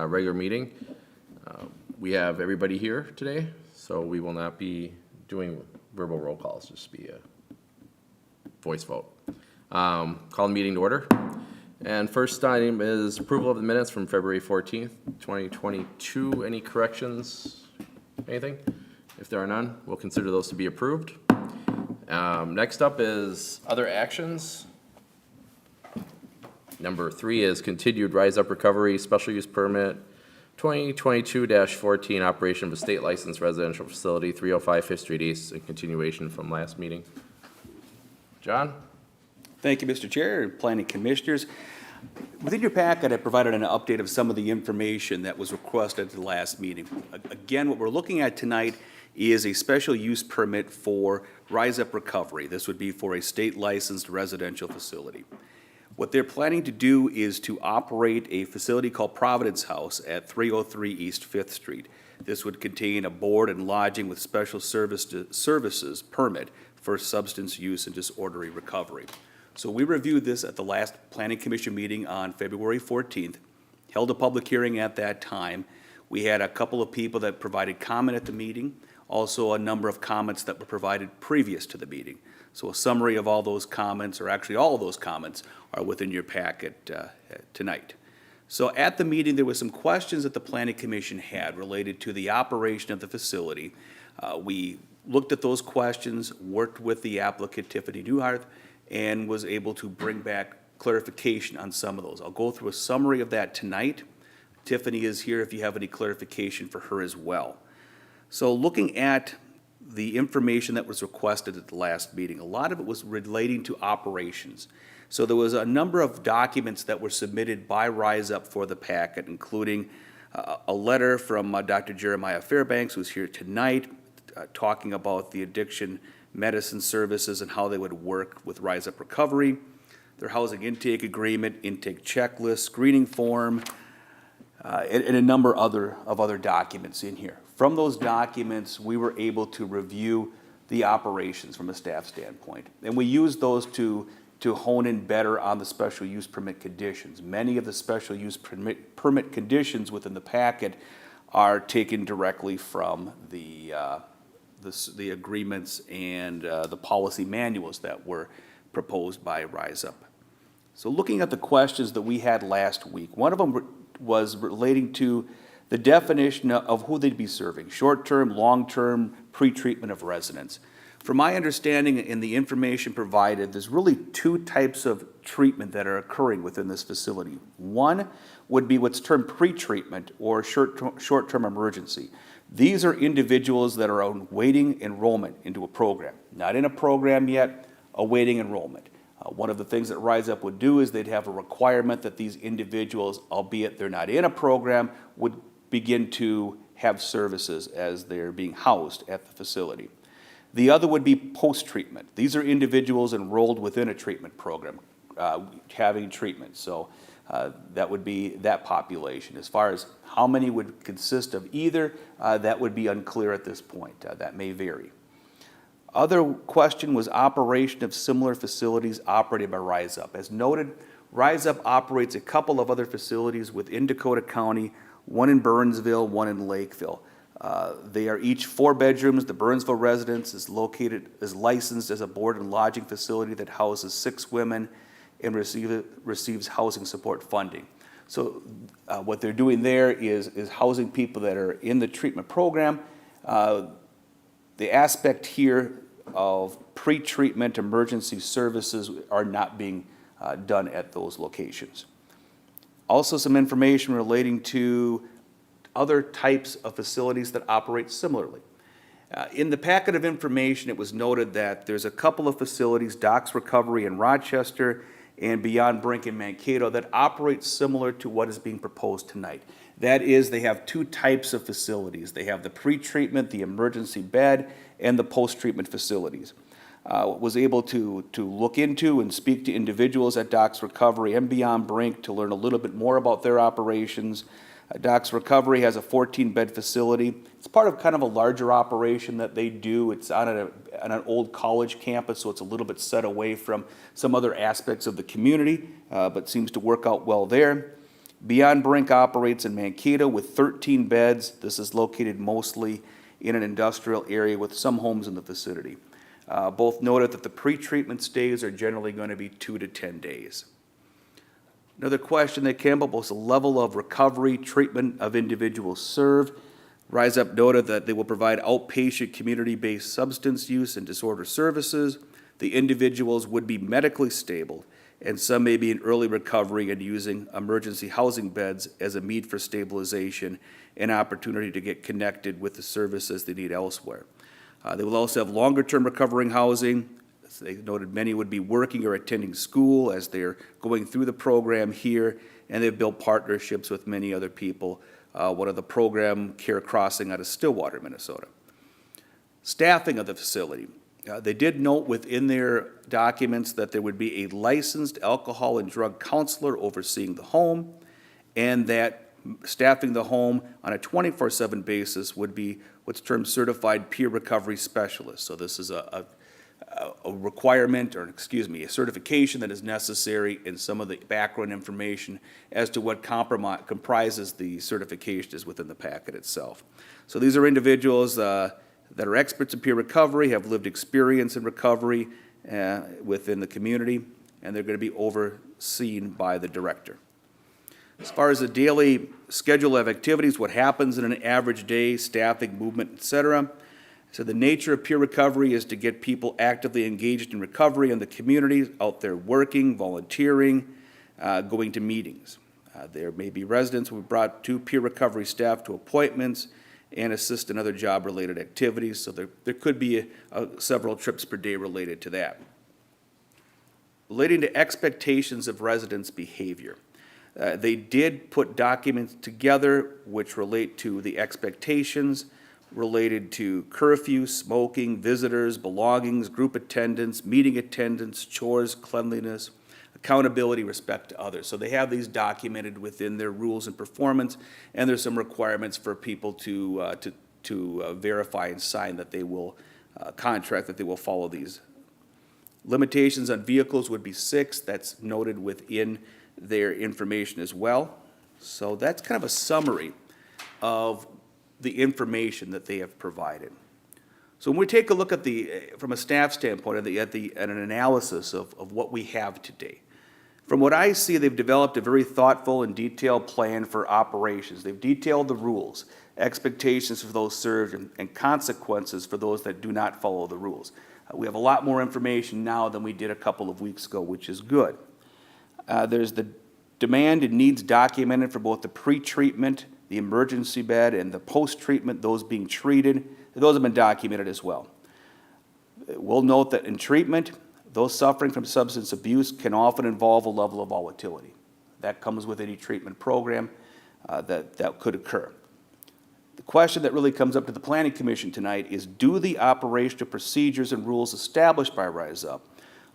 regular meeting. We have everybody here today, so we will not be doing verbal roll calls, just be a voice vote. Call the meeting to order. And first item is approval of the minutes from February 14th, 2022. Any corrections? Anything? If there are none, we'll consider those to be approved. Next up is other actions. Number 3 is continued Rise Up Recovery Special Use Permit 2022-14, operation of a state licensed residential facility, 305 5th Street East, in continuation from last meeting. John? Thank you, Mr. Chair and Planning Commissioners. Within your packet, I provided an update of some of the information that was requested at the last meeting. Again, what we're looking at tonight is a special use permit for Rise Up Recovery. This would be for a state licensed residential facility. What they're planning to do is to operate a facility called Providence House at 303 East 5th Street. This would contain a board and lodging with special services permit for substance use and disorderly recovery. So we reviewed this at the last Planning Commission meeting on February 14th, held a public hearing at that time. We had a couple of people that provided comment at the meeting, also a number of comments that were provided previous to the meeting. So a summary of all those comments, or actually all of those comments, are within your packet tonight. So at the meeting, there were some questions that the Planning Commission had related to the operation of the facility. We looked at those questions, worked with the applicant, Tiffany Newhart, and was able to bring back clarification on some of those. I'll go through a summary of that tonight. Tiffany is here if you have any clarification for her as well. So looking at the information that was requested at the last meeting, a lot of it was relating to operations. So there was a number of documents that were submitted by Rise Up for the packet, including a letter from Dr. Jeremiah Fairbanks, who's here tonight, talking about the addiction medicine services and how they would work with Rise Up Recovery, their housing intake agreement, intake checklist, screening form, and a number of other documents in here. From those documents, we were able to review the operations from a staff standpoint. And we used those to hone in better on the special use permit conditions. Many of the special use permit conditions within the packet are taken directly from the agreements and the policy manuals that were proposed by Rise Up. So looking at the questions that we had last week, one of them was relating to the definition of who they'd be serving, short-term, long-term, pre-treatment of residents. From my understanding and the information provided, there's really 2 types of treatment that are occurring within this facility. One would be what's termed pre-treatment or short-term emergency. These are individuals that are awaiting enrollment into a program. Not in a program yet, awaiting enrollment. One of the things that Rise Up would do is they'd have a requirement that these individuals, albeit they're not in a program, would begin to have services as they're being housed at the facility. The other would be post-treatment. These are individuals enrolled within a treatment program, having treatment. So that would be that population. As far as how many would consist of either, that would be unclear at this point. That may vary. Other question was operation of similar facilities operated by Rise Up. As noted, Rise Up operates a couple of other facilities within Dakota County, one in Burnsville, one in Lakeville. They are each 4 bedrooms. The Burnsville residence is licensed as a board and lodging facility that houses 6 women and receives housing support funding. So what they're doing there is housing people that are in the treatment program. The aspect here of pre-treatment emergency services are not being done at those locations. Also some information relating to other types of facilities that operate similarly. In the packet of information, it was noted that there's a couple of facilities, Docks Recovery in Rochester and Beyond Brink in Mankato, that operate similar to what is being proposed tonight. That is, they have 2 types of facilities. They have the pre-treatment, the emergency bed, and the post-treatment facilities. Was able to look into and speak to individuals at Docks Recovery and Beyond Brink to learn a little bit more about their operations. Docks Recovery has a 14-bed facility. It's part of kind of a larger operation that they do. It's on an old college campus, so it's a little bit set away from some other aspects of the community, but seems to work out well there. Beyond Brink operates in Mankato with 13 beds. This is located mostly in an industrial area with some homes in the vicinity. Both noted that the pre-treatment stays are generally going to be 2 to 10 days. Another question that came up was the level of recovery treatment of individuals served. Rise Up noted that they will provide outpatient community-based substance use and disorder services. The individuals would be medically stable, and some may be in early recovery and using emergency housing beds as a means for stabilization and opportunity to get connected with the services they need elsewhere. They will also have longer-term recovering housing. As they noted, many would be working or attending school as they're going through the program here, and they've built partnerships with many other people. One of the program, Care Crossing out of Stillwater, Minnesota. Staffing of the facility. They did note within their documents that there would be a licensed alcohol and drug counselor overseeing the home, and that staffing the home on a 24/7 basis would be what's termed certified peer recovery specialist. So this is a requirement, or excuse me, a certification that is necessary, in some of the background information as to what comprises the certification is within the packet itself. So these are individuals that are experts in peer recovery, have lived experience in recovery within the community, and they're going to be overseen by the director. As far as the daily schedule of activities, what happens in an average day, staffing, movement, etc. So the nature of peer recovery is to get people actively engaged in recovery in the community, out there working, volunteering, going to meetings. There may be residents who have brought 2 peer recovery staff to appointments and assist in other job-related activities, so there could be several trips per day related to that. Relating to expectations of residents' behavior. They did put documents together which relate to the expectations related to curfew, smoking, visitors, belongings, group attendance, meeting attendance, chores, cleanliness, accountability, respect to others. So they have these documented within their rules and performance, and there's some requirements for people to verify and sign that they will contract, that they will follow these. Limitations on vehicles would be 6. That's noted within their information as well. So that's kind of a summary of the information that they have provided. So when we take a look at from a staff standpoint, at an analysis of what we have today, from what I see, they've developed a very thoughtful and detailed plan for operations. They've detailed the rules, expectations for those served, and consequences for those that do not follow the rules. We have a lot more information now than we did a couple of weeks ago, which is good. There's the demand and needs documented for both the pre-treatment, the emergency bed, and the post-treatment, those being treated. Those have been documented as well. We'll note that in treatment, those suffering from substance abuse can often involve a level of volatility. That comes with any treatment program that could occur. The question that really comes up to the Planning Commission tonight is, do the operational procedures and rules established by Rise Up,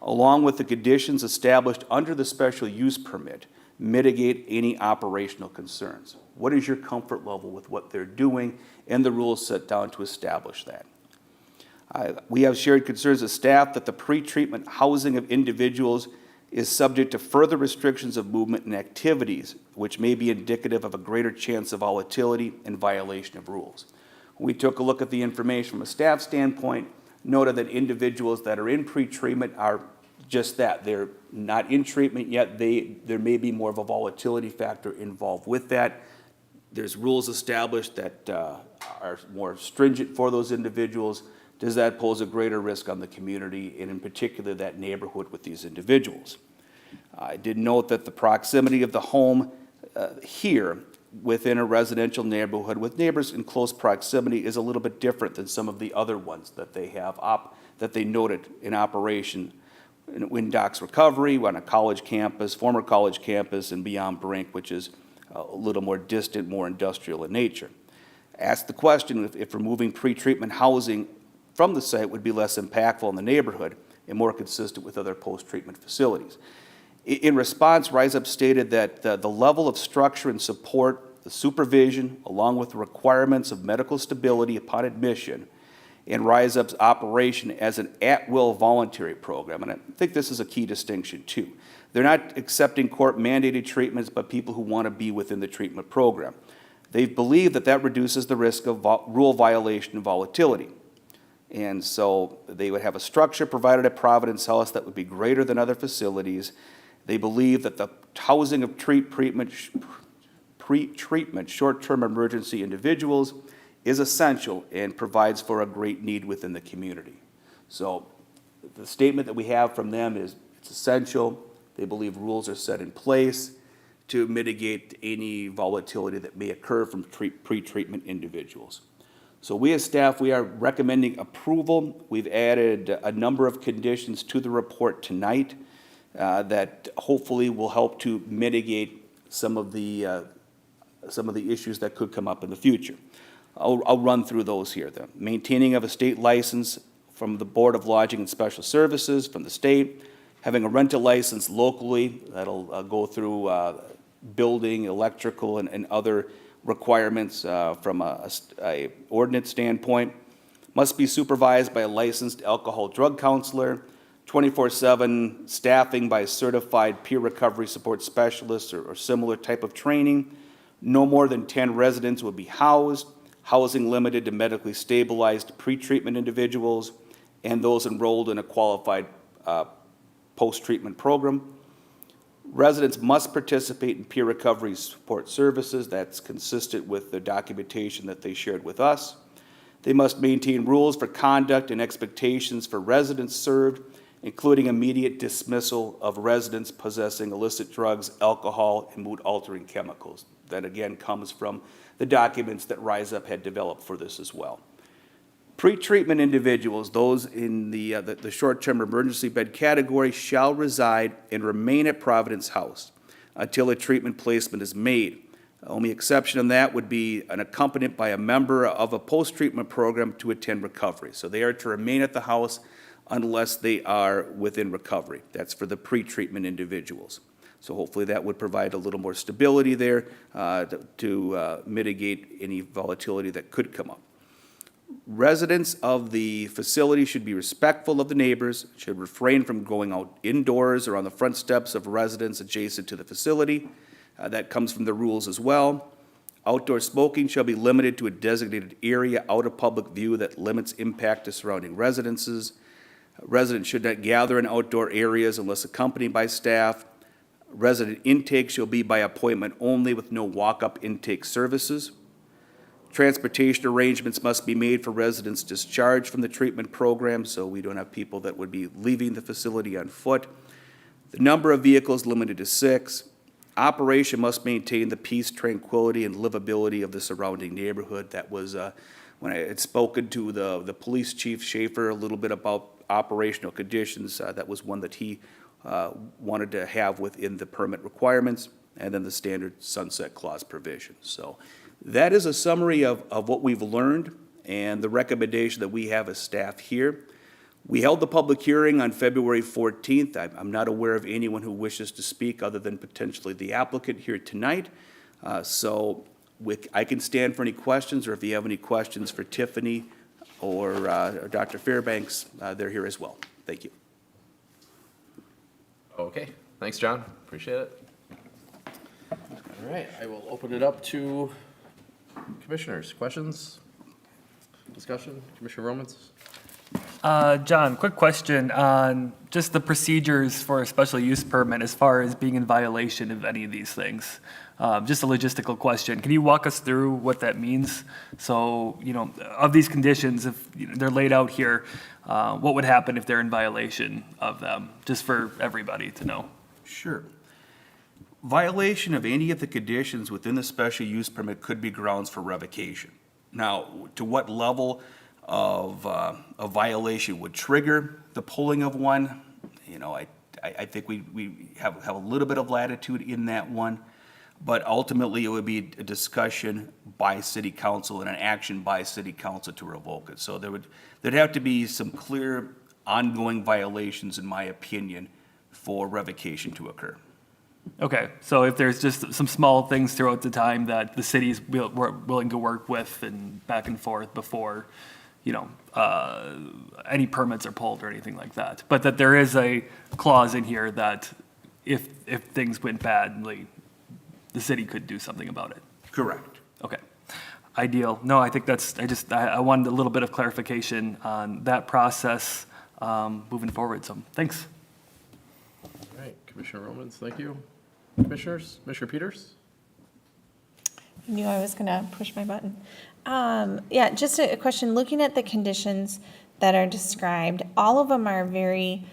along with the conditions established under the special use permit, mitigate any operational concerns? What is your comfort level with what they're doing and the rules set down to establish that? We have shared concerns as staff that the pre-treatment housing of individuals is subject to further restrictions of movement and activities, which may be indicative of a greater chance of volatility and violation of rules. We took a look at the information from a staff standpoint, noted that individuals that are in pre-treatment are just that. They're not in treatment yet. There may be more of a volatility factor involved with that. There's rules established that are more stringent for those individuals. Does that pose a greater risk on the community, and in particular that neighborhood with these individuals? I did note that the proximity of the home here within a residential neighborhood with neighbors in close proximity is a little bit different than some of the other ones that they have that they noted in operation in Windock's Recovery, on a college campus, former college campus, and beyond Brink, which is a little more distant, more industrial in nature. Ask the question if removing pre-treatment housing from the site would be less impactful in the neighborhood and more consistent with other post-treatment facilities. In response, Rise Up stated that the level of structure and support, the supervision, along with the requirements of medical stability upon admission, and Rise Up's operation as an at-will voluntary program, and I think this is a key distinction too. They're not accepting court-mandated treatments, but people who want to be within the treatment program. They believe that that reduces the risk of rule violation and volatility. And so they would have a structure provided at Providence House that would be greater than other facilities. They believe that the housing of pre-treatment, short-term emergency individuals is essential and provides for a great need within the community. So the statement that we have from them is it's essential. They believe rules are set in place to mitigate any volatility that may occur from pre-treatment individuals. So we as staff, we are recommending approval. We've added a number of conditions to the report tonight that hopefully will help to mitigate some of the issues that could come up in the future. I'll run through those here. The maintaining of a state license from the Board of Lodging and Special Services from the state, having a rental license locally that'll go through building, electrical, and other requirements from a ordinance standpoint, must be supervised by a licensed alcohol drug counselor, 24/7 staffing by certified peer recovery support specialists or similar type of training. No more than 10 residents would be housed, housing limited to medically stabilized pre-treatment individuals and those enrolled in a qualified post-treatment program. Residents must participate in peer recovery support services. That's consistent with the documentation that they shared with us. They must maintain rules for conduct and expectations for residents served, including immediate dismissal of residents possessing illicit drugs, alcohol, and mood-altering chemicals. That again comes from the documents that Rise Up had developed for this as well. Pre-treatment individuals, those in the short-term emergency bed category, shall reside and remain at Providence House until a treatment placement is made. The only exception in that would be an accompanied by a member of a post-treatment program to attend recovery. So they are to remain at the house unless they are within recovery. That's for the pre-treatment individuals. So hopefully that would provide a little more stability there to mitigate any volatility that could come up. Residents of the facility should be respectful of the neighbors, should refrain from going out indoors or on the front steps of residents adjacent to the facility. That comes from the rules as well. Outdoor smoking shall be limited to a designated area out of public view that limits impact to surrounding residences. Residents should not gather in outdoor areas unless accompanied by staff. Resident intake shall be by appointment only with no walk-up intake services. Transportation arrangements must be made for residents discharged from the treatment program, so we don't have people that would be leaving the facility on foot. The number of vehicles limited to 6. Operation must maintain the peace, tranquility, and livability of the surrounding neighborhood. That was when I had spoken to the police chief, Schaefer, a little bit about operational conditions. That was one that he wanted to have within the permit requirements, and then the standard sunset clause provision. So that is a summary of what we've learned and the recommendation that we have as staff here. We held the public hearing on February 14th. I'm not aware of anyone who wishes to speak other than potentially the applicant here tonight. I can stand for any questions, or if you have any questions for Tiffany or Dr. Fairbanks, they're here as well. Thank you. Okay, thanks, John. Appreciate it. All right, I will open it up to commissioners. Questions? Discussion? Commissioner Romans? John, quick question on just the procedures for a special use permit as far as being in violation of any of these things. Just a logistical question. Can you walk us through what that means? So, of these conditions, if they're laid out here, what would happen if they're in violation of them, just for everybody to know? Sure. Violation of any of the conditions within the special use permit could be grounds for revocation. Now, to what level of a violation would trigger the pulling of one, I think we have a little bit of latitude in that one, but ultimately it would be a discussion by city council and an action by city council to revoke it. So there'd have to be some clear ongoing violations, in my opinion, for revocation to occur. Okay, so if there's just some small things throughout the time that the city's willing to work with and back and forth before, any permits are pulled or anything like that, but that there is a clause in here that if things went badly, the city could do something about it. Correct. Okay. Ideal. No, I think that's, I wanted a little bit of clarification on that process moving forward, so thanks. All right, Commissioner Romans, thank you. Commissioners, Commissioner Peters? I knew I was going to push my button. Yeah, just a question. Looking at the conditions that are described, all of them are very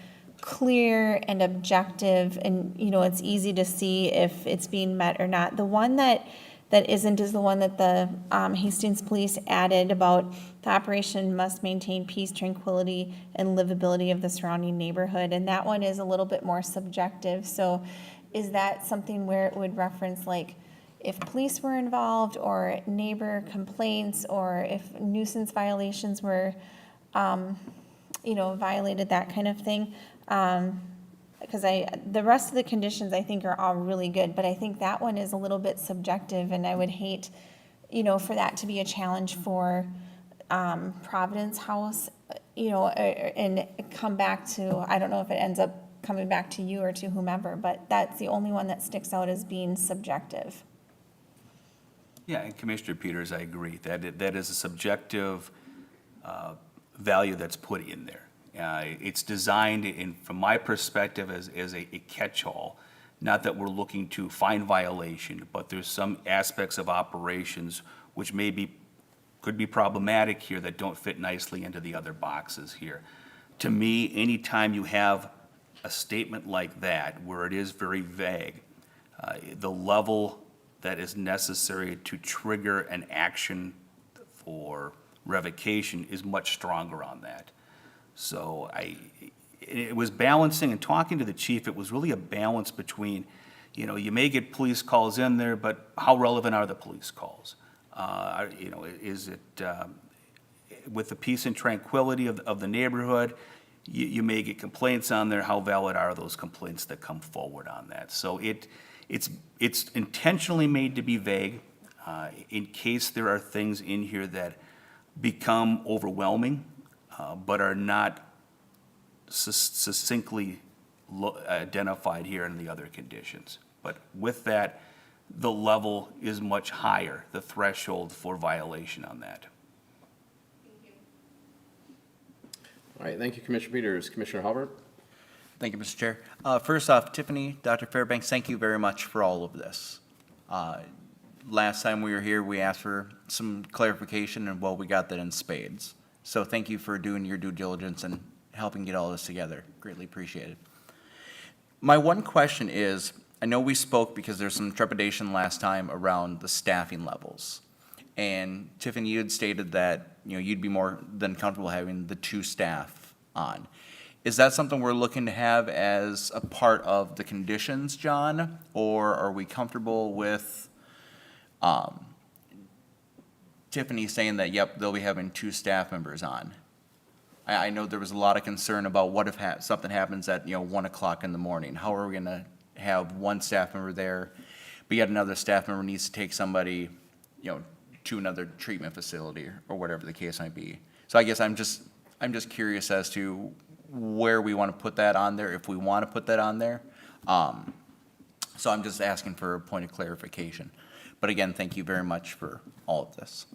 clear and objective, and, you know, it's easy to see if it's being met or not. The one that isn't is the one that the Hastings Police added about the operation must maintain peace, tranquility, and livability of the surrounding neighborhood, and that one is a little bit more subjective. So is that something where it would reference, like, if police were involved, or neighbor complaints, or if nuisance violations were, you know, violated, that kind of thing? Because the rest of the conditions I think are all really good, but I think that one is a little bit subjective, and I would hate, you know, for that to be a challenge for Providence House, you know, and come back to, I don't know if it ends up coming back to you or to whomever, but that's the only one that sticks out as being subjective. Yeah, and Commissioner Peters, I agree. That is a subjective value that's put in there. It's designed, from my perspective, as a catch-all. Not that we're looking to find violation, but there's some aspects of operations which could be problematic here that don't fit nicely into the other boxes here. To me, anytime you have a statement like that, where it is very vague, the level that is necessary to trigger an action for revocation is much stronger on that. So it was balancing, and talking to the chief, it was really a balance between, you know, you may get police calls in there, but how relevant are the police calls? You know, is it, with the peace and tranquility of the neighborhood, you may get complaints on there, how valid are those complaints that come forward on that? So it's intentionally made to be vague, in case there are things in here that become overwhelming, but are not succinctly identified here in the other conditions. But with that, the level is much higher, the threshold for violation on that. All right, thank you, Commissioner Peters. Commissioner Halbert? Thank you, Mr. Chair. First off, Tiffany, Dr. Fairbanks, thank you very much for all of this. Last time we were here, we asked for some clarification, and well, we got that in spades. So thank you for doing your due diligence and helping get all this together. Greatly appreciated. My one question is, I know we spoke because there's some trepidation last time around the staffing levels. And Tiffany, you had stated that, you know, you'd be more than comfortable having the 2 staff on. Is that something we're looking to have as a part of the conditions, John? Or are we comfortable with Tiffany saying that, yep, they'll be having 2 staff members on? I know there was a lot of concern about what if something happens at, you know, 1 o'clock in the morning. How are we going to have 1 staff member there, but yet another staff member needs to take somebody, you know, to another treatment facility or whatever the case might be? So I guess I'm just curious as to where we want to put that on there, if we want to put that on there. So I'm just asking for a point of clarification. But again, thank you very much for all of this.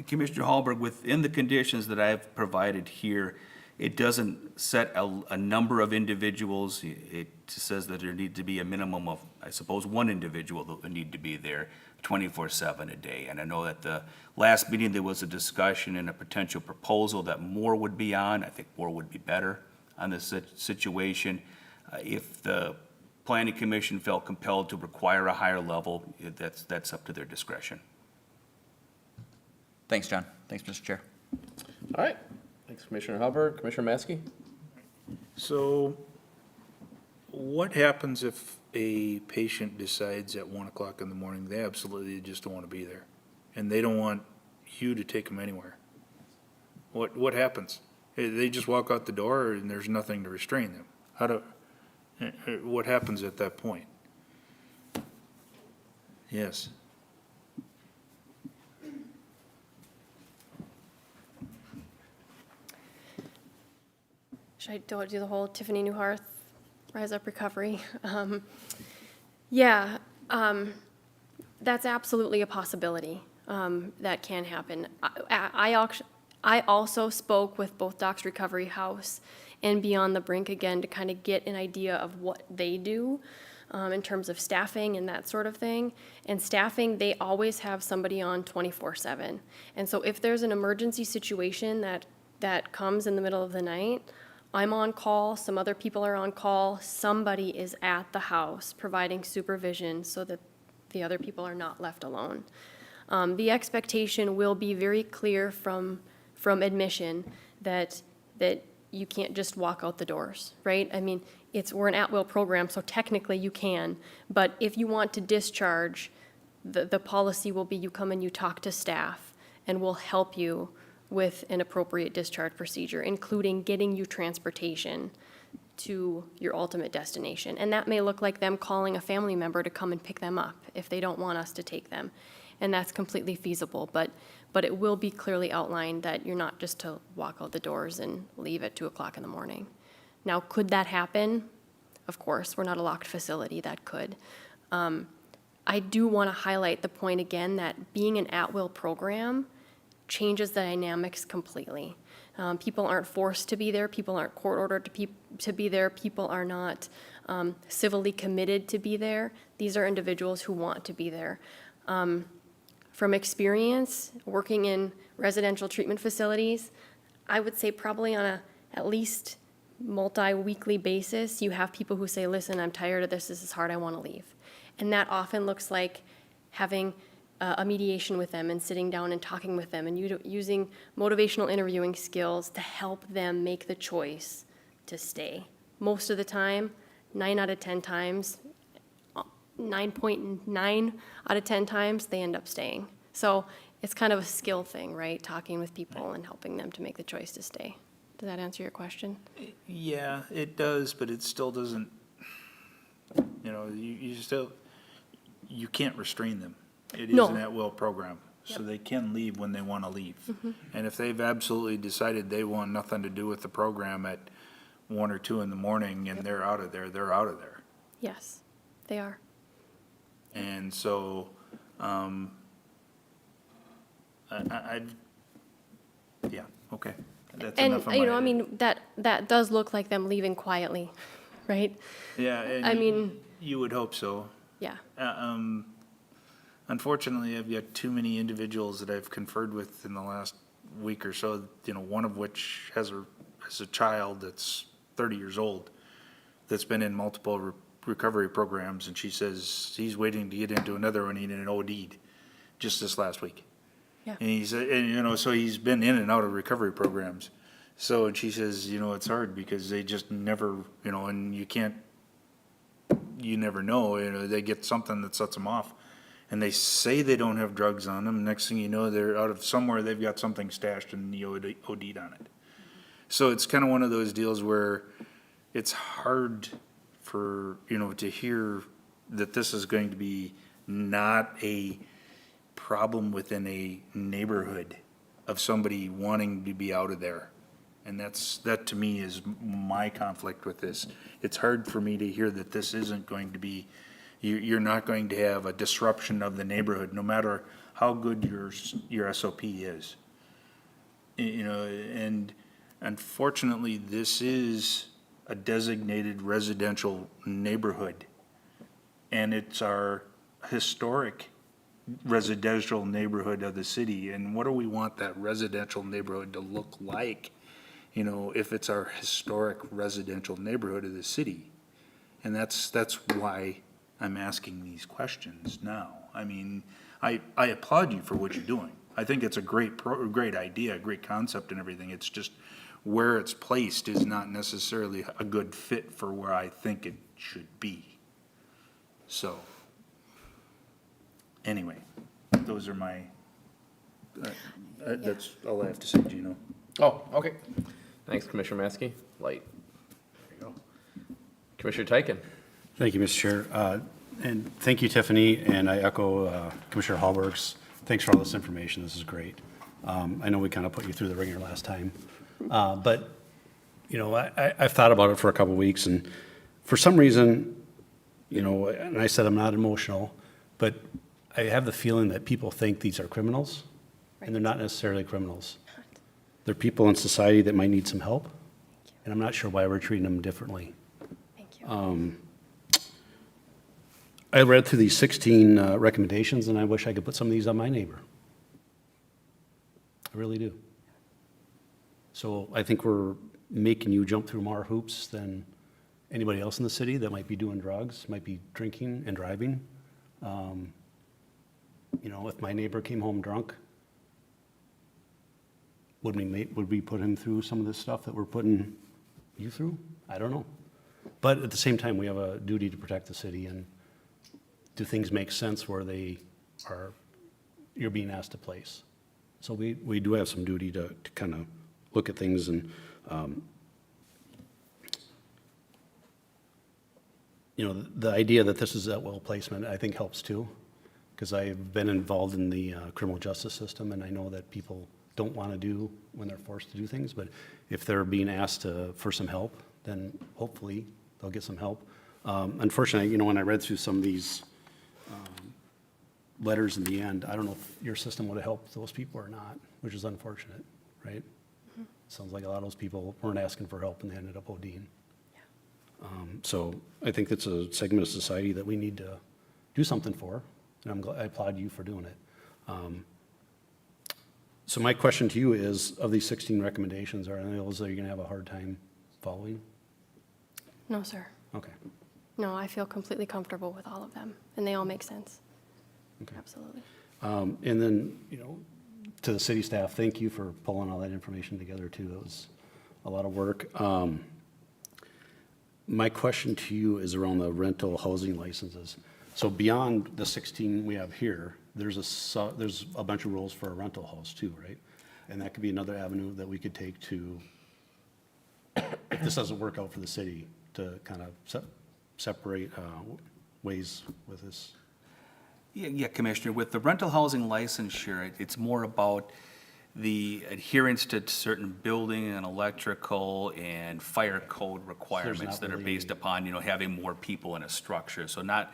Commissioner Hallberg, within the conditions that I've provided here, it doesn't set a number of individuals. It says that there need to be a minimum of, I suppose, 1 individual that would need to be there 24/7 a day. And I know that the last meeting, there was a discussion and a potential proposal that more would be on. I think more would be better on this situation. If the Planning Commission felt compelled to require a higher level, that's up to their discretion. Thanks, John. Thanks, Mr. Chair. All right, thanks, Commissioner Halbert. Commissioner Maskey? So what happens if a patient decides at 1 o'clock in the morning, they absolutely just don't want to be there, and they don't want you to take them anywhere? What happens? They just walk out the door and there's nothing to restrain them. What happens at that point? Yes. Should I do the whole Tiffany Newharth Rise Up Recovery. Yeah, that's absolutely a possibility that can happen. I also spoke with both Docs Recovery House and Beyond the Brink again to kind of get an idea of what they do in terms of staffing and that sort of thing. And staffing, they always have somebody on 24/7. And so if there's an emergency situation that comes in the middle of the night, I'm on call, some other people are on call, somebody is at the house providing supervision so that the other people are not left alone. The expectation will be very clear from admission that you can't just walk out the doors, right? I mean, we're an at-will program, so technically you can, but if you want to discharge, the policy will be you come and you talk to staff, and we'll help you with an appropriate discharge procedure, including getting you transportation to your ultimate destination. And that may look like them calling a family member to come and pick them up if they don't want us to take them. And that's completely feasible, but it will be clearly outlined that you're not just to walk out the doors and leave at 2 o'clock in the morning. Now, could that happen? Of course, we're not a locked facility, that could. I do want to highlight the point again that being an at-will program changes the dynamics completely. People aren't forced to be there, people aren't court-ordered to be there, people are not civilly committed to be there. These are individuals who want to be there. From experience, working in residential treatment facilities, I would say probably on at least multi-weekly basis, you have people who say, listen, I'm tired of this is hard, I want to leave. And that often looks like having a mediation with them and sitting down and talking with them and using motivational interviewing skills to help them make the choice to stay. Most of the time, 9 out of 10 times, 9.9 out of 10 times, they end up staying. So it's kind of a skill thing, right? Talking with people and helping them to make the choice to stay. Does that answer your question? Yeah, it does, but it still doesn't, you can't restrain them. It is No. an at-will program, so they can leave when they want to leave. And if they've absolutely decided they want nothing to do with the program at 1 or 2 in the morning and they're out of there, they're out of there. Yes, they are. And so, yeah, okay. That's And, enough of my. I mean, that does look like them leaving quietly, right? Yeah, and I mean- you would hope so. Yeah. Unfortunately, I've got too many individuals that I've conferred with in the last week or so, one of which has a child that's 30 years old that's been in multiple recovery programs, and she says he's waiting to get into another one, and OD'd just this last week. Yeah. And so he's been in and out of recovery programs. So, and she says, it's hard because they just never, and you never know, they get something that sets them off. And they say they don't have drugs on them. Next thing you know, they're out of somewhere, they've got something stashed and the OD'd on it. So it's kind of one of those deals where it's hard for, to hear that this is going to be not a problem within a neighborhood of somebody wanting to be out of there. And that to me is my conflict with this. It's hard for me to hear that this isn't going to be, you're not going to have a disruption of the neighborhood, no matter how good your SOP is. And unfortunately, this is a designated residential neighborhood. And it's our historic residential neighborhood of the city. And what do we want that residential neighborhood to look like? If it's our historic residential neighborhood of the city. And that's why I'm asking these questions now. I mean, I applaud you for what you're doing. I think it's a great idea, a great concept and everything. It's just where it's placed is not necessarily a good fit for where I think it should be. So, anyway, those are my, that's all I have to say, Gino. Oh, okay. Thanks, Commissioner Maskey. Light. There you go. Commissioner Tyken. Thank you, Mr. Chair. And thank you, Tiffany, and I echo Commissioner Hallberg's. Thanks for all this information. This is great. I know we kind of put you through the ringer last time. But, I've thought about it for a couple of weeks, and For some reason, you know, and I said I'm not emotional, but I have the feeling that people think these are criminals, and they're not necessarily criminals. They're people in society that might need some help, and I'm not sure why we're treating them differently. Thank you. I read through these 16 recommendations, and I wish I could put some of these on my neighbor. I really do. So I think we're making you jump through more hoops than anybody else in the city that might be doing drugs, might be drinking and driving. You know, if my neighbor came home drunk, would we put him through some of this stuff that we're putting you through? I don't know. But at the same time, we have a duty to protect the city, and do things make sense where you're being asked to place? So we do have some duty to kind of look at things, and you know, the idea that this is at will placement, I think helps too, because I've been involved in the criminal justice system, and I know that people don't want to do when they're forced to do things, but if they're being asked for some help, then hopefully they'll get some help. Unfortunately, you know, when I read through some of these letters in the end, I don't know if your system would have helped those people or not, which is unfortunate, right? Sounds like a lot of those people weren't asking for help and they ended up ODing. So I think it's a segment of society that we need to do something for, and I applaud you for doing it. So my question to you is, of these 16 recommendations, are any of those that you're going to have a hard time following? No, sir. Okay. No, I feel completely comfortable with all of them, and they all make sense. Okay. Absolutely. And then, you know, to the city staff, thank you for pulling all that information together too. That was a lot of work. My question to you is around the rental housing licenses. So beyond the 16 we have here, there's a bunch of rules for a rental house too, right? And that could be another avenue that we could take to, if this doesn't work out for the city, to kind of separate ways with this. Yeah, Commissioner, with the rental housing licensure, it's more about the adherence to certain building and electrical and fire code requirements that are really- based upon, you know, having more people in a structure. So not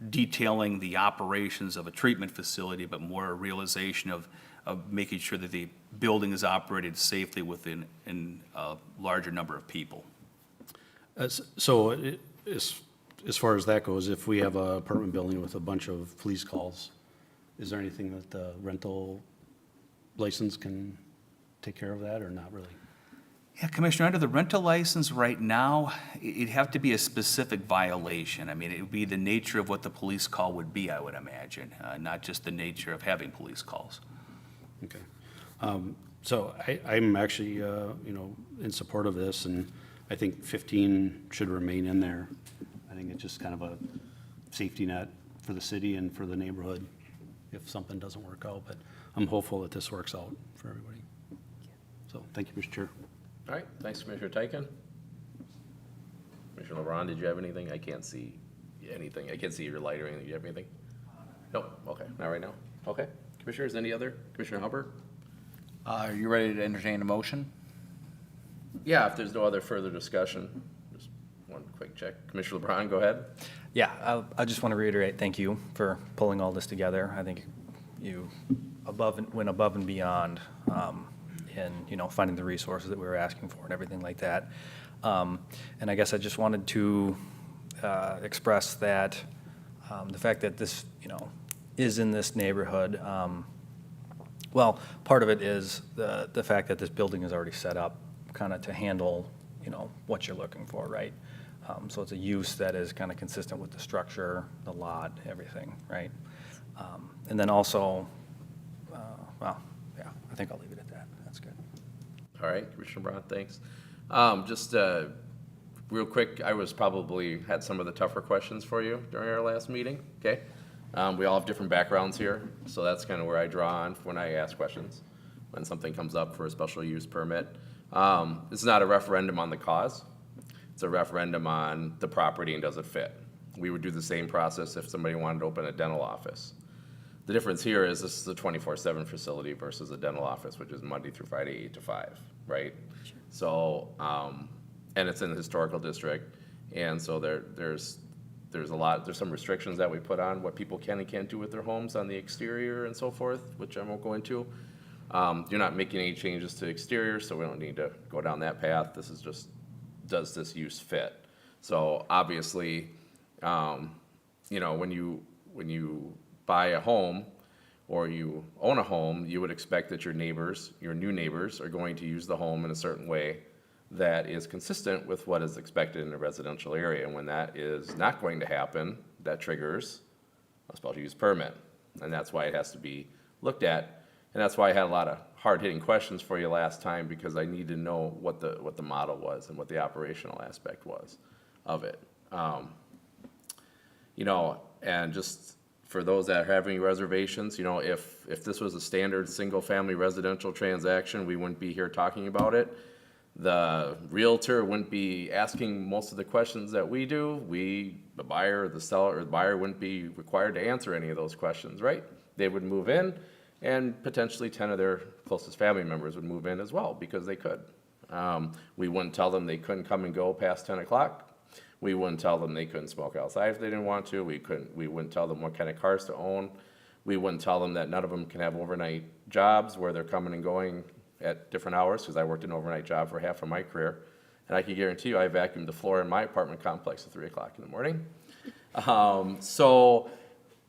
detailing the operations of a treatment facility, but more a realization of making sure that the building is operated safely within a larger number of people. So as far as that goes, if we have an apartment building with a bunch of police calls, is there anything that the rental license can take care of that, or not really? Yeah, Commissioner, under the rental license right now, it'd have to be a specific violation. I mean, it would be the nature of what the police call would be, I would imagine, not just the nature of having police calls. Okay. So I'm actually, you know, in support of this, and I think 15 should remain in there. I think it's just kind of a safety net for the city and for the neighborhood if something doesn't work out, but I'm hopeful that this works out for everybody. So, thank you, Mr. Chair. All right, thanks, Commissioner Tyken. Commissioner LeBron, did you have anything? I can't see anything. I can't see your light or anything. Do you have anything? Nope, okay, not right now. Okay. Commissioners, any other? Commissioner Hubbard? Are you ready to entertain a motion? Yeah, if there's no other further discussion, just one quick check. Commissioner LeBron, go ahead. Yeah, I just want to reiterate, thank you for pulling all this together. I think you went above and beyond in, you know, finding the resources that we were asking for and everything like that. And I guess I just wanted to express that the fact that this, you know, is in this neighborhood. Well, part of it is the fact that this building is already set up kind of to handle, you know, what you're looking for, right? So it's a use that is kind of consistent with the structure, the lot, everything, right? And then also, well, yeah, I think I'll leave it at that. That's good. All right, Commissioner Brown, thanks. Just real quick, I had some of the tougher questions for you during our last meeting, okay? We all have different backgrounds here, so that's kind of where I draw on when I ask questions, when something comes up for a special use permit. It's not a referendum on the cause. It's a referendum on the property and does it fit. We would do the same process if somebody wanted to open a dental office. The difference here is this is a 24/7 facility versus a dental office, which is Monday through Friday, 8 to 5, right? So, and it's in the historical district, And so there's some restrictions that we put on what people can and can't do with their homes on the exterior and so forth, which I won't go into. You're not making any changes to exterior, so we don't need to go down that path. This is just, does this use fit? So obviously, you know, when you buy a home or you own a home, you would expect that your neighbors, your new neighbors, are going to use the home in a certain way that is consistent with what is expected in a residential area. And when that is not going to happen, that triggers a special use permit. And that's why it has to be looked at. And that's why I had a lot of hard-hitting questions for you last time, because I need to know what the model was and what the operational aspect was of it. You know, and just for those that are having reservations, you know, if this was a standard single-family residential transaction, we wouldn't be here talking about it. The realtor wouldn't be asking most of the questions that we do. The buyer, the seller, or the buyer wouldn't be required to answer any of those questions, right? They would move in, and potentially 10 of their closest family members would move in as well, because they could. We wouldn't tell them they couldn't come and go past 10 o'clock. We wouldn't tell them they couldn't smoke outside if they didn't want to. We wouldn't tell them what kind of cars to own. We wouldn't tell them that none of them can have overnight jobs where they're coming and going at different hours, because I worked an overnight job for half of my career. And I can guarantee you I vacuumed the floor in my apartment complex at 3 o'clock in the morning. So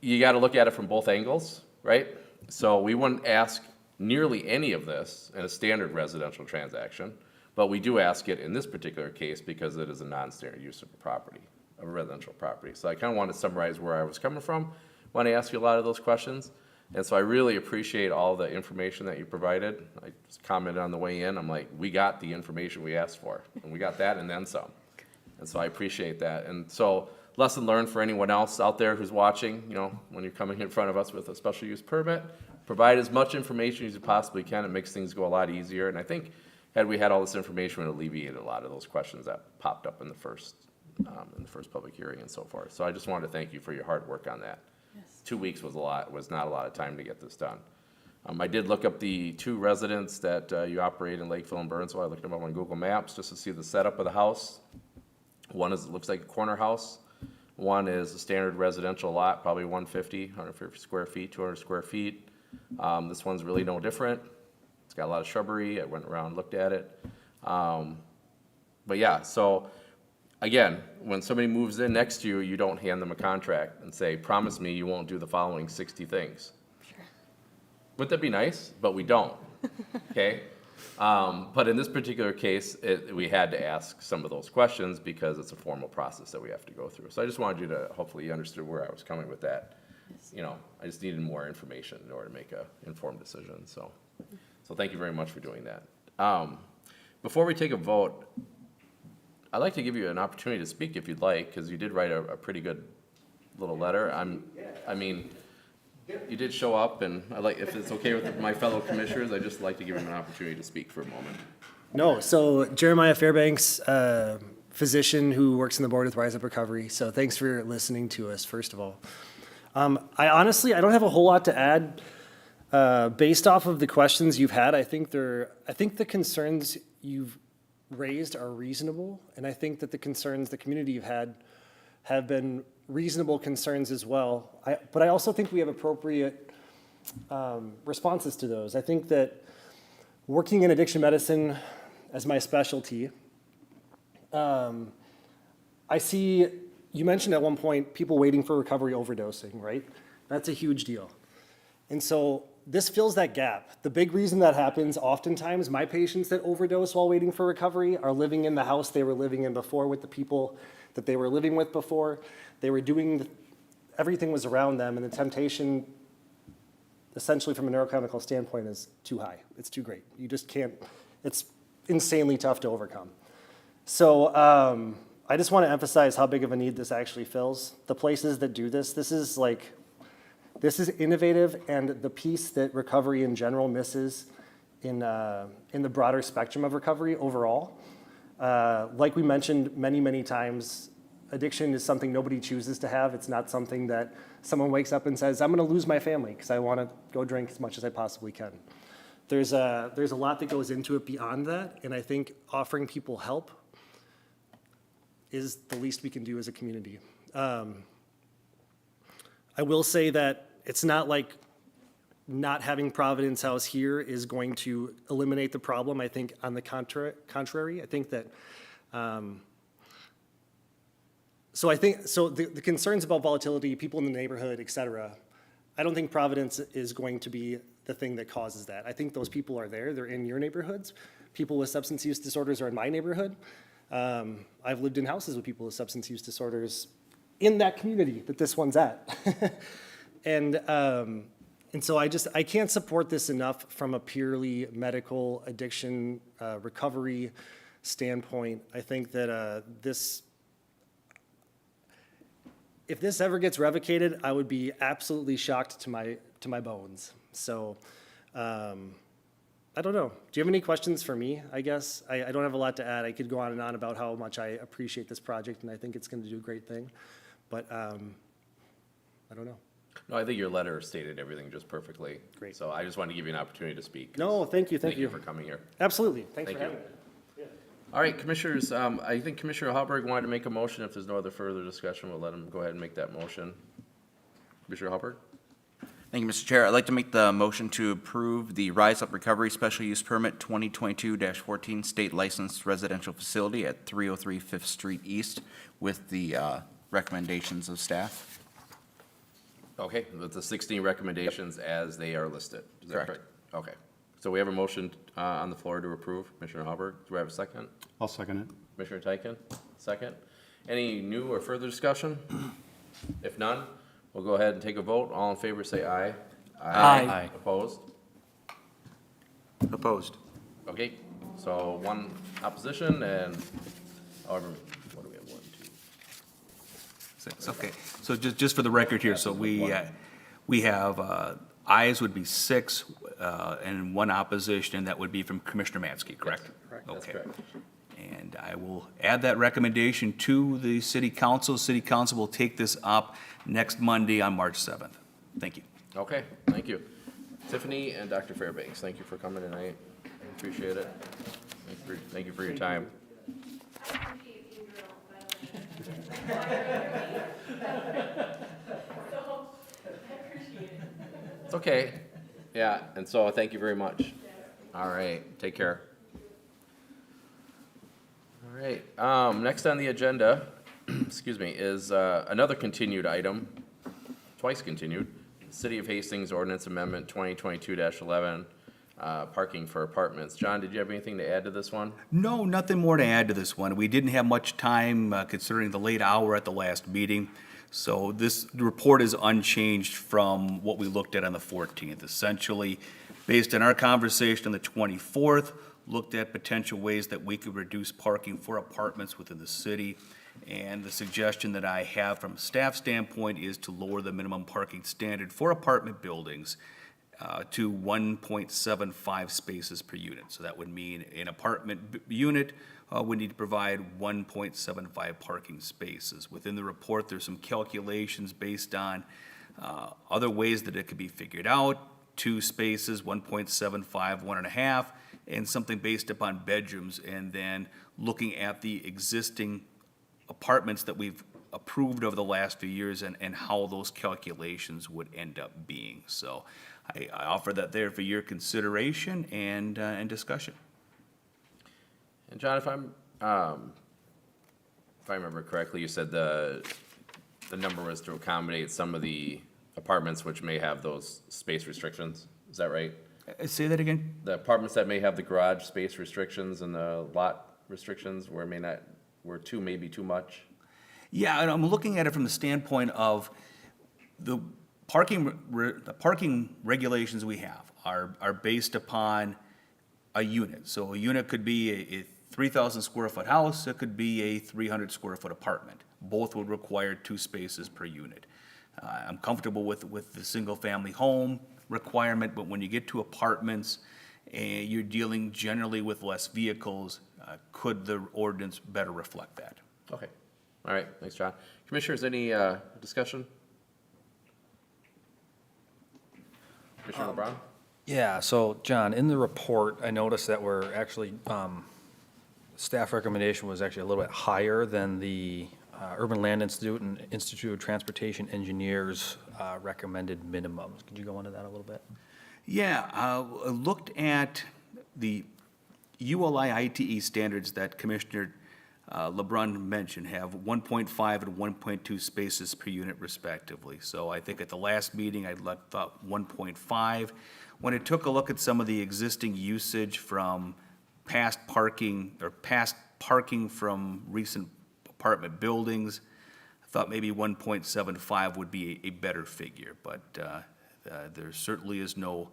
you got to look at it from both angles, right? So we wouldn't ask nearly any of this in a standard residential transaction, but we do ask it in this particular case because it is a non-standard use of a property, of a residential property. So I kind of want to summarize where I was coming from when I asked you a lot of those questions. And so I really appreciate all the information that you provided. I just commented on the way in, I'm like, we got the information we asked for, and we got that and then some. And so I appreciate that. And so lesson learned for anyone else out there who's watching, you know, when you're coming in front of us with a special use permit, provide as much information as you possibly can. It makes things go a lot easier. And I think had we had all this information, it would alleviate a lot of those questions that popped up in the first public hearing and so forth. So I just wanted to thank you for your hard work on that. 2 weeks was not a lot of time to get this done. I did look up the 2 residents that you operate in Lakeville and Burnsville. I looked them up on Google Maps just to see the setup of the house. One looks like a corner house. One is a standard residential lot, probably 150 square feet, 200 square feet. This one's really no different. It's got a lot of shrubbery. I went around and looked at it. But yeah, so again, when somebody moves in next to you, you don't hand them a contract and say, promise me you won't do the following 60 things. Sure. Wouldn't that be nice? But we don't, okay? But in this particular case, we had to ask some of those questions because it's a formal process that we have to go through. So I just wanted you to, hopefully you understood where I was coming with that. Yes. You know, I just needed more information in order to make an informed decision. So thank you very much for doing that. Before we take a vote, I'd like to give you an opportunity to speak if you'd like, because you did write a pretty good little letter. I mean, you did show up, and if it's okay with my fellow commissioners, I'd just like to give him an opportunity to speak for a moment. No, so Jeremiah Fairbanks, physician who works in the board with Rise Up Recovery. So thanks for listening to us, first of all. I don't have a whole lot to add. Based off of the questions you've had, I think the concerns you've raised are reasonable, and I think that the concerns the community you've had have been reasonable concerns as well. But I also think we have appropriate responses to those. I think that working in addiction medicine as my specialty, I see, you mentioned at one point people waiting for recovery overdosing, right? That's a huge deal. And so this fills that gap. The big reason that happens, oftentimes, my patients that overdose while waiting for recovery are living in the house they were living in before with the people that they were living with before. They were doing, everything was around them, and the temptation, essentially from a neurochemical standpoint, is too high. It's too great. You just can't, it's insanely tough to overcome. So I just want to emphasize how big of a need this actually fills. The places that do this is innovative, and the piece that recovery in general misses in the broader spectrum of recovery overall. Like we mentioned many, many times, addiction is something nobody chooses to have. It's not something that someone wakes up and says, I'm going to lose my family because I want to go drink as much as I possibly can. There's a lot that goes into it beyond that, and I think offering people help is the least we can do as a community. I will say that it's not like not having Providence House here is going to eliminate the problem. I think on the contrary, I think that, so the concerns about volatility, people in the neighborhood, et cetera, I don't think Providence is going to be the thing that causes that. I think those people are there, they're in your neighborhoods. People with substance use disorders are in my neighborhood. I've lived in houses with people with substance use disorders in that community that this one's at. And so I can't support this enough from a purely medical addiction recovery standpoint. I think that if this ever gets revocated, I would be absolutely shocked to my bones. So I don't know. Do you have any questions for me, I guess? I don't have a lot to add. I could go on and on about how much I appreciate this project, and I think it's going to do a great thing. But I don't know. No, I think your letter stated everything just perfectly. Great. So I just wanted to give you an opportunity to speak. No, thank you. Thank you for coming here. Absolutely. Thanks Thank for you. having me. All right, commissioners, I think Commissioner Halberg wanted to make a motion. If there's no other further discussion, we'll let him go ahead and make that motion. Commissioner Halberg? Thank you, Mr. Chair. I'd like to make the motion to approve the Rise Up Recovery Special Use Permit 2022-14 State Licensed Residential Facility at 303 5th Street East with the recommendations of staff. Okay, with the 16 recommendations as they are listed. Is that Correct. Okay, so we have a motion on the floor to approve. Commissioner Halberg, do we have a second? I'll second it. Commissioner Tyken, second. Any new or further discussion? If none, we'll go ahead and take a vote. All in favor, say aye. Aye. Opposed? Opposed. Okay, so one opposition and however, what do we have, 1, 2? Six, okay. So just for the record here, so we have, ayes would be 6, and 1 opposition, and that would be from Commissioner Mansky, correct? correct. That's Okay. correct. And I will add that recommendation to the city council. City council will take this up next Monday on March 7th. Thank you. Okay, thank you. Tiffany and Dr. Fairbanks, thank you for coming tonight. I appreciate it. Thank you for your time. It's okay. Yeah, and so thank you very much. All right, take care. All right, next on the agenda, excuse me, is another continued item, twice continued. City of Hastings Ordinance Amendment 2022-11, parking for apartments. John, did you have anything to add to this one? No, nothing more to add to this one. We didn't have much time considering the late hour at the last meeting. So this report is unchanged from what we looked at on the 14th. Essentially, based on our conversation on the 24th, looked at potential ways that we could reduce parking for apartments within the city. And the suggestion that I have from a staff standpoint is to lower the minimum parking standard for apartment buildings to 1.75 spaces per unit. So that would mean an apartment unit would need to provide 1.75 parking spaces. Within the report, there's some calculations based on other ways that it could be figured out. 2 spaces, 1.75, 1.5, and something based upon bedrooms, and then looking at the existing apartments that we've approved over the last few years and how those calculations would end up being. So I offer that there for your consideration and discussion. And John, if I remember correctly, you said the number was to accommodate some of the apartments which may have those space restrictions. Is that right? Say that again? The apartments that may have the garage space restrictions and the lot restrictions where where 2 may be too much? Yeah, and I'm looking at it from the standpoint of the parking regulations we have are based upon a unit. So a unit could be a 3,000 square foot house, it could be a 300 square foot apartment. Both would require 2 spaces per unit. I'm comfortable with the single family home requirement, but when you get to apartments, you're dealing generally with less vehicles. Could the ordinance better reflect that? Okay. All right. Thanks, John. Commissioners, any discussion? Commissioner LeBron? Yeah, so John, in the report, I noticed that we're actually staff recommendation was actually a little bit higher than the Urban Land Institute and Institute of Transportation Engineers recommended minimums. Could you go into that a little bit? Yeah, I looked at the ULI ITE standards that Commissioner LeBrun mentioned have 1.5 and 1.2 spaces per unit respectively. So I think at the last meeting, I thought 1.5. When I took a look at some of the existing usage from past parking from recent apartment buildings, I thought maybe 1.75 would be a better figure, but there certainly is no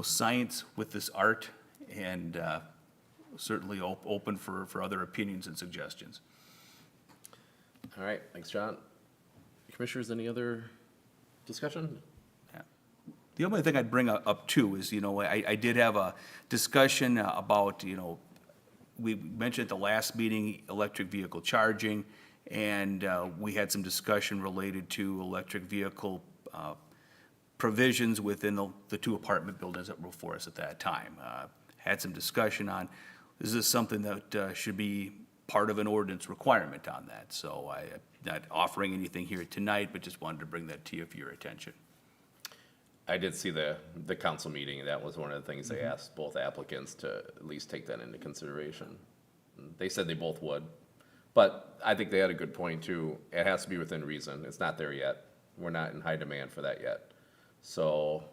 science with this art, and certainly open for other opinions and suggestions. All right, thanks, John. Commissioners, any other discussion? The only thing I'd bring up too is, I did have a discussion about, we mentioned at the last meeting, electric vehicle charging, and we had some discussion related to electric vehicle provisions within the two apartment buildings that were before us at that time. Had some discussion on, is this something that should be part of an ordinance requirement on that? So I'm not offering anything here tonight, but just wanted to bring that to you for your attention. I did see the council meeting, and that was one of the things they asked both applicants to at least take that into consideration. They said they both would, but I think they had a good point too. It has to be within reason. It's not there yet. We're not in high demand for that yet. So,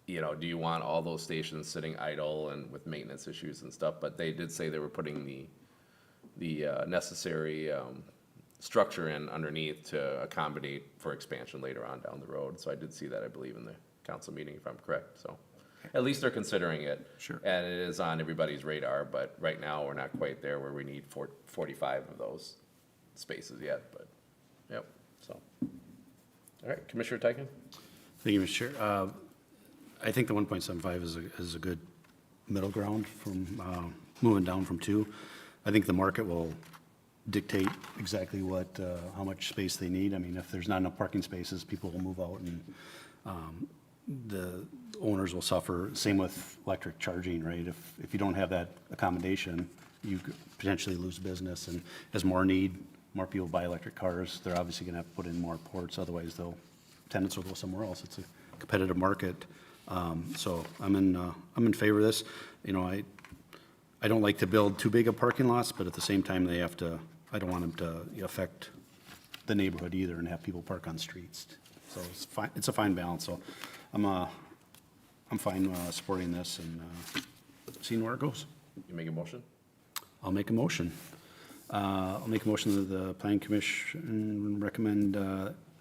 do you want all those stations sitting idle and with maintenance issues and stuff? But they did say they were putting the necessary structure in underneath to accommodate for expansion later on down the road. So I did see that, I believe, in the council meeting, if I'm correct. So at least they're considering it. Sure. And it is on everybody's radar, but right now we're not quite there where we need 45 of those spaces yet, but, yep, so. All right, Commissioner Teichen? Thank you, Mr. Chair. I think the 1.75 is a good middle ground from moving down from 2. I think the market will dictate exactly what, how much space they need. I mean, if there's not enough parking spaces, people will move out, and the owners will suffer. Same with electric charging, right? If you don't have that accommodation, you could potentially lose business, and as more people buy electric cars, they're obviously gonna have to put in more ports, otherwise tenants will go somewhere else. It's a competitive market. So I'm in favor of this. I don't like to build too big of parking lots, but at the same time, I don't want them to affect the neighborhood either and have people park on streets. So it's fine, it's a fine balance, so I'm fine supporting this and seeing where it goes. You make a motion? I'll make a motion. I'll make a motion that the Planning Commission recommend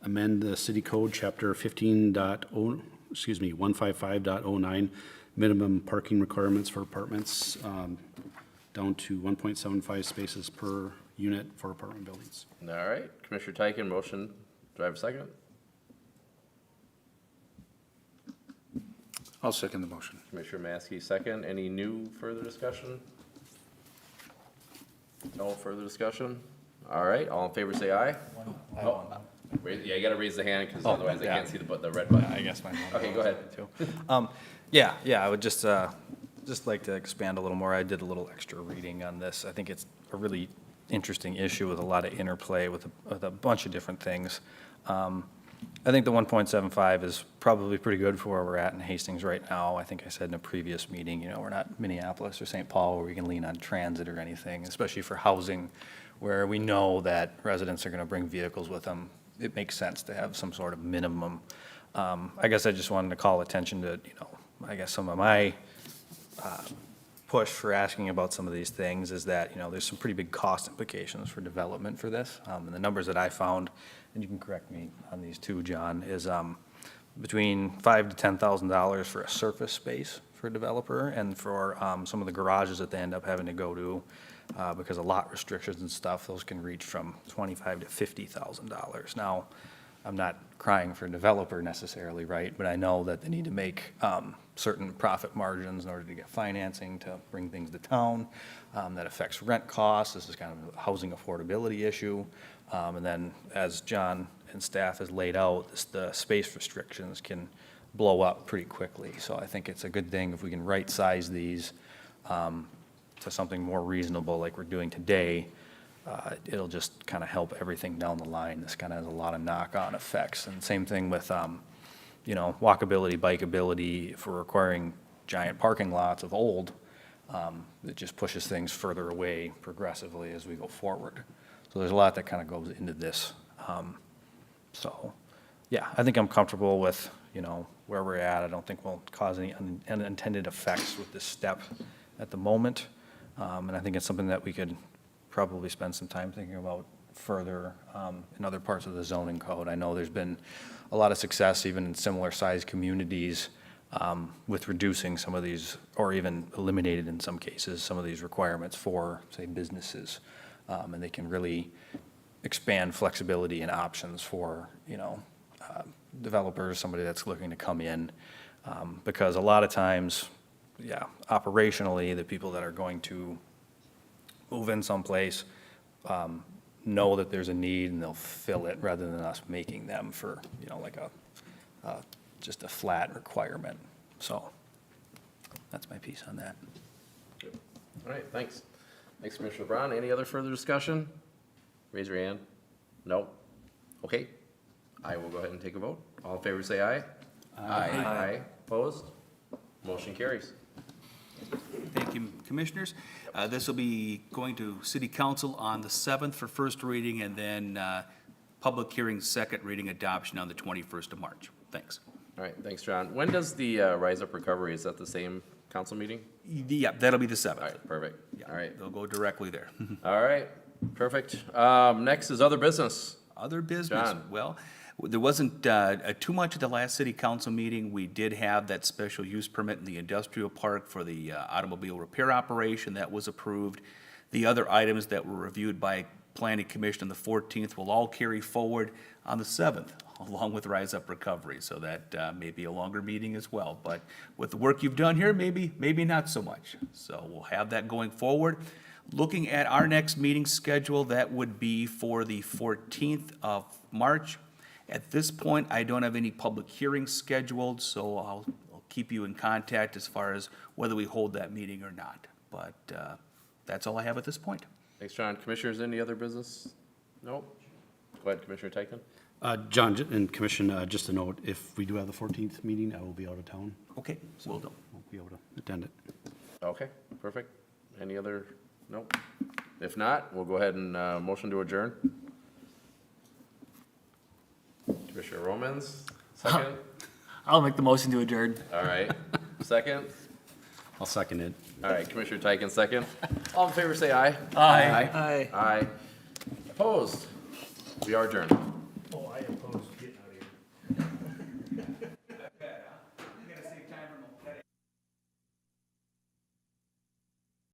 amend the city code, chapter 155.09, minimum parking requirements for apartments, down to 1.75 spaces per unit for apartment buildings. All right, Commissioner Teichen, motion. Do I have a second? I'll second the motion. Commissioner Maskey, second. Any new further discussion? No further discussion? All right, all in favor say aye. Oh, yeah, you gotta raise the hand, because otherwise I can't see the red button. I guess my. Okay, go ahead. Yeah, I would just like to expand a little more. I did a little extra reading on this. I think it's a really interesting issue with a lot of interplay with a bunch of different things. I think the 1.75 is probably pretty good for where we're at in Hastings right now. I think I said in a previous meeting, we're not Minneapolis or St. Paul where we can lean on transit or anything, especially for housing, where we know that residents are going to bring vehicles with them. It makes sense to have some sort of minimum. I guess I just wanted to call attention to, some of my push for asking about some of these things is that, there's some pretty big cost implications for development for this. And the numbers that I found, and you can correct me on these too, John, is between $5,000 to $10,000 for a surface space for a developer, and for some of the garages that they end up having to go to, because of lot restrictions and stuff, those can reach from $25,000 to $50,000. Now, I'm not crying for a developer necessarily, right? But I know that they need to make certain profit margins in order to get financing to bring things to town. That affects rent costs. This is kind of a housing affordability issue. And then, as John and staff has laid out, the space restrictions can blow up pretty quickly. So I think it's a good thing if we can right-size these, to something more reasonable like we're doing today, it'll just kind of help everything down the line. This kind of has a lot of knock-on effects. And same thing with, you know, walkability, bikeability. If we're requiring giant parking lots of old, it just pushes things further away progressively as we go forward. So there's a lot that kind of goes into this. So, yeah, I think I'm comfortable with, you know, where we're at. I don't think we'll cause any unintended effects with this step at the moment. And I think it's something that we could probably spend some time thinking about further in other parts of the zoning code. I know there's been a lot of success even in similar sized communities with reducing some of these, or even eliminated in some cases, some of these requirements for, say, businesses. And they can really expand flexibility and options for, you know, developers, somebody that's looking to come in. Because a lot of times, yeah, operationally, the people that are going to move in someplace know that there's a need and they'll fill it rather than us making them for, you know, like just a flat requirement. So that's my piece on that. All right, thanks. Thanks, Commissioner Braun. Any other further discussion? Raise your hand. No? Okay. I will go ahead and take a vote. All in favor, say aye. Aye. Aye. Opposed? Motion carries. Thank you, Commissioners. This will be going to City Council on the 7th for first reading, and then public hearing, second reading, adoption on the 21st of March. Thanks. All right, thanks, John. When does the Rise Up Recovery, is that the same council meeting? Yeah, that'll be the 7th. All right, perfect. Yeah, All right, they'll go directly there. all right, perfect. Next is other business. Other business, John. well, there wasn't too much at the last city council meeting. We did have that special use permit in the industrial park for the automobile repair operation that was approved. The other items that were reviewed by planning commission on the 14th will all carry forward on the 7th, along with Rise Up Recovery, so that may be a longer meeting as well. But with the work you've done here, maybe not so much. So we'll have that going forward. Looking at our next meeting schedule, that would be for the 14th of March. At this point, I don't have any public hearings scheduled, so I'll keep you in contact as far as whether we hold that meeting or not. But that's all I have at this point. Thanks, John. Commissioners, any other business? No? Go ahead, Commissioner Tyken. John and Commission, just a note, if we do have the 14th meeting, I will be out of town. Okay, will do. Won't be able to attend it. Okay, perfect. Any other? Nope. If not, we'll go ahead and motion to adjourn. Commissioner Romans, second. I'll make the motion to adjourn. All right, second. I'll second it. All right, Commissioner Tyken, second. All in favor, say aye. Aye. Aye. Opposed? We are adjourned.